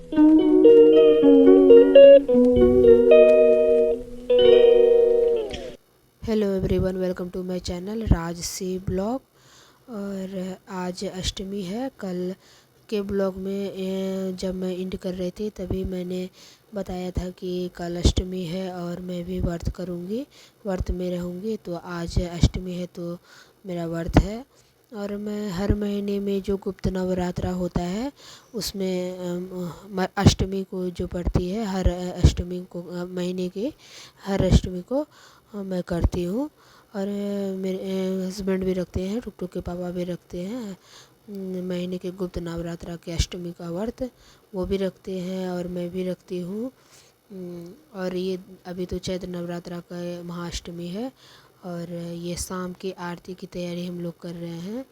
Hello everyone, welcome to my channel Rajsi blog. और आज अष्टमी है। कल के ब्लॉग में जब मैं इंड कर रही थी तभी मैंने बताया था कि कल अष्टमी है और मैं भी व्रत करूँगी, व्रत में रहूँगी। तो आज अष्टमी है तो मेरा व्रत है। और मैं हर महीने में जो गुप्त नवरात्रा होता है उसमें अष्टमी को जो पड़ती है, हर अष्टमी को महीने के हर अष्टमी को मैं करती हूँ। और मेरे हस्बैंड भी रखते हैं, टुक टुक के पापा भी रखते हैं। महीने के गुप्त नवरात्रा के अष्टमी का व्रत वो भी रखते हैं और मैं भी रखती हूँ। और ये अभी तो चैत्र नवरात्रा का महाअष्टमी है और ये शाम की आरती की तैयारी हम लोग कर रहे हैं।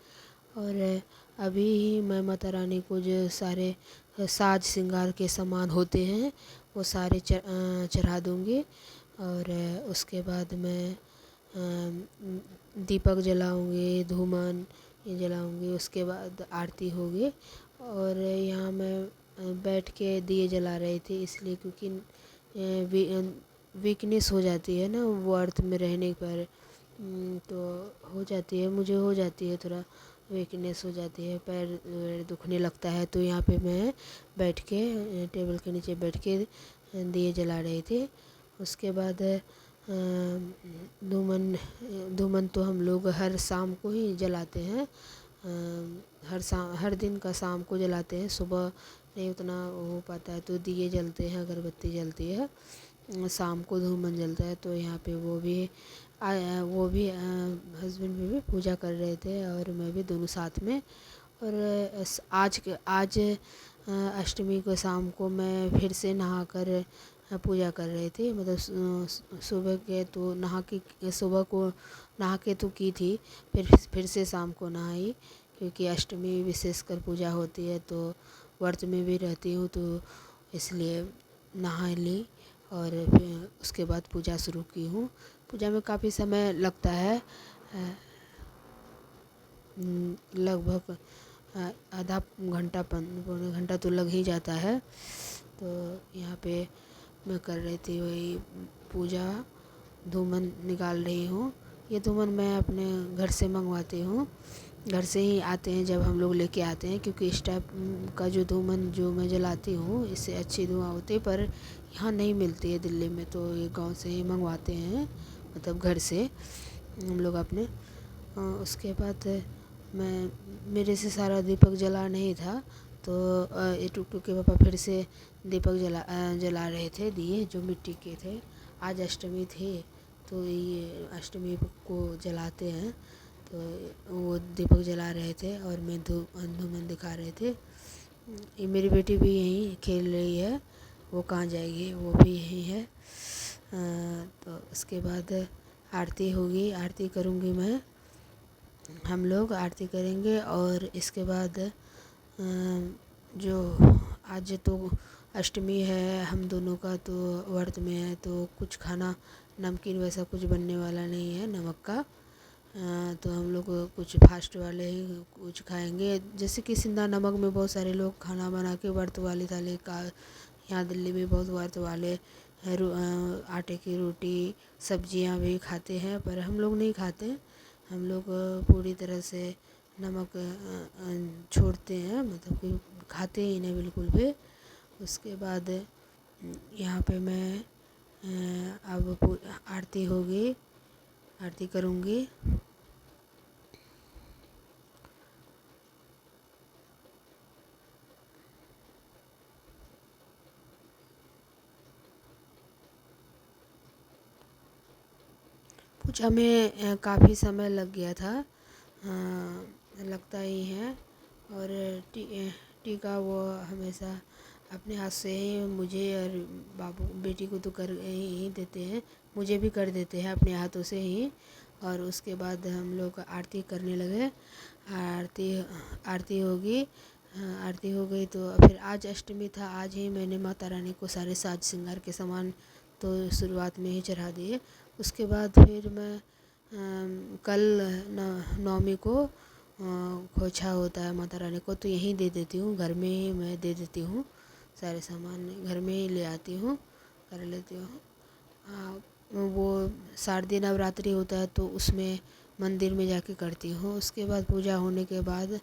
और अभी ही मैं माता रानी को जो सारे साज श्रृंगार के सामान होते हैं वो सारे चढ़ा दूँगी। और उसके बाद मैं दीपक जलाऊँगी, धूमन ये जलाऊँगी। उसके बाद आरती होगी। और यहाँ मैं बैठ के दिए जला रही थी इसलिए क्योंकि वीकनेस हो जाती है ना व्रत में रहने पर। तो हो जाती है, मुझे हो जाती है, थोड़ा वीकनेस हो जाती है, पैर वैर दुखने लगता है। तो यहाँ पे मैं बैठ के टेबल के नीचे बैठ के दिए जला रही थी। उसके बाद धूमन धूमन तो हम लोग हर शाम को ही जलाते हैं। हर दिन का शाम को जलाते हैं। सुबह नहीं उतना हो पाता है तो दिए जलते हैं, अगरबत्ती जलती है। शाम को धूमन जलता है। तो यहाँ पे वो भी हस्बैंड भी पूजा कर रहे थे और मैं भी, दोनों साथ में। और आज अष्टमी को शाम को मैं फिर से नहाकर पूजा कर रही थी। मतलब सुबह के तो सुबह को नहा के तो की थी, फिर से शाम को नहाई क्योंकि अष्टमी विशेषकर पूजा होती है तो व्रत में भी रहती हूँ तो इसलिए नहा ली। और फिर उसके बाद पूजा शुरू की हूँ। पूजा में काफ़ी समय लगता है, लगभग आधा घंटा पौने घंटा तो लग ही जाता है। तो यहाँ पे मैं कर रही थी वही पूजा, धूमन निकाल रही हूँ। ये धूमन मैं अपने घर से मंगवाती हूँ, घर से ही आते हैं जब हम लोग लेके आते हैं क्योंकि इस टाइप का जो धूमन जो मैं जलाती हूँ इससे अच्छी धुआं होती है, पर यहाँ नहीं मिलती है दिल्ली में। तो ये गांव से ही मंगवाते हैं, मतलब घर से हम लोग अपने। उसके बाद मैं मेरे से सारा दीपक जला नहीं था तो ये टुक टुक के पापा फिर से दीपक जला रहे थे, दिए जो मिट्टी के थे। आज अष्टमी थी तो ये अष्टमी को जलाते हैं तो वो दीपक जला रहे थे और मैं धूमन दिखा रहे थे। ये मेरी बेटी भी यहीं खेल रही है, वो कहाँ जाएगी, वो भी यहीं है। तो उसके बाद आरती होगी, आरती करूँगी मैं, हम लोग आरती करेंगे। और इसके बाद जो आज तो अष्टमी है, हम दोनों का तो व्रत में है तो कुछ खाना नमकीन वैसा कुछ बनने वाला नहीं है, नमक का। तो हम लोग कुछ फास्ट वाले ही कुछ खाएंगे। जैसे कि सिंधा नमक में बहुत सारे लोग खाना बना के व्रत वाली थाली का, यहाँ दिल्ली में बहुत व्रत वाले आटे की रोटी सब्जियां भी खाते हैं, पर हम लोग नहीं खाते। हम लोग पूरी तरह से नमक छोड़ते हैं, मतलब कि खाते ही नहीं बिल्कुल भी। उसके बाद यहाँ पे मैं अब आरती होगी, आरती करूँगी। पूजा में काफ़ी समय लग गया था, लगता ही है। और टीका वो हमेशा अपने हाथ से ही मुझे और बाबू बेटी को तो कर ही देते हैं, मुझे भी कर देते हैं अपने हाथों से ही। और उसके बाद हम लोग आरती करने लगे। आरती आरती होगी, आरती हो गई तो फिर आज अष्टमी था, आज ही मैंने माता रानी को सारे साज श्रृंगार के सामान तो शुरुआत में ही चढ़ा दिए। उसके बाद फिर मैं कल नवमी को खोछा होता है माता रानी को तो यहीं दे देती हूँ, घर में ही मैं दे देती हूँ। सारे सामान घर में ही ले आती हूँ, कर लेती हूँ। वो शारदीय नवरात्रि होता है तो उसमें मंदिर में जाके करती हूँ। उसके बाद पूजा होने के बाद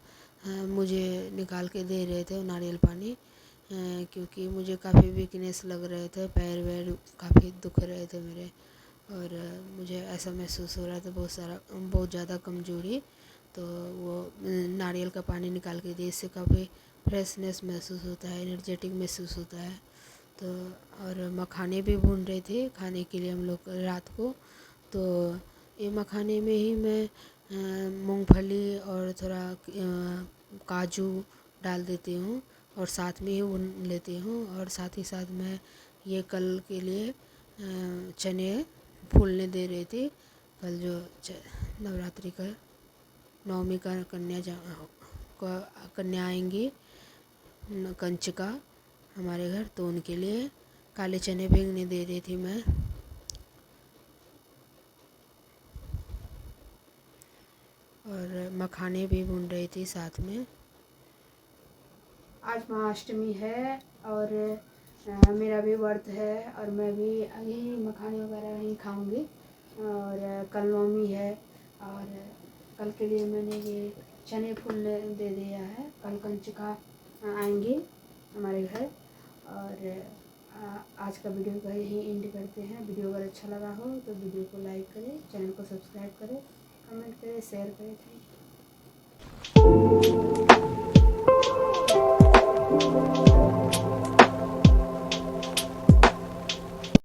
मुझे निकाल के दे रहे थे नारियल पानी, क्योंकि मुझे काफ़ी वीकनेस लग रहे थे, पैर वैर काफ़ी दुख रहे थे मेरे, और मुझे ऐसा महसूस हो रहा था बहुत ज़्यादा कमज़ोरी। तो वो नारियल का पानी निकाल के दिए, इससे काफ़ी फ्रेशनेस महसूस होता है, एनर्जेटिक महसूस होता है। तो और मखाने भी भून रहे थे खाने के लिए हम लोग रात को। तो ये मखाने में ही मैं मूंगफली और थोड़ा काजू डाल देती हूँ और साथ में ही भून लेती हूँ। और साथ ही साथ मैं ये कल के लिए चने फूलने दे रही थी। कल जो नवरात्रि का नवमी का कन्या आएंगी कंचका हमारे घर, तो उनके लिए काले चने भीगने दे रही थी मैं। और मखाने भी भून रही थी साथ में। आज महाअष्टमी है और मेरा भी व्रत है और मैं भी यही मखाने वगैरह ही खाऊंगी। और कल नवमी है और कल के लिए मैंने ये चने फूलने दे दिया है। कल कंचका आएंगी हमारे घर। और आज का वीडियो का यही एंड करते हैं। वीडियो अगर अच्छा लगा हो तो वीडियो को लाइक करें, चैनल को सब्सक्राइब करें, कमेंट करें, शेयर करें। Thank you.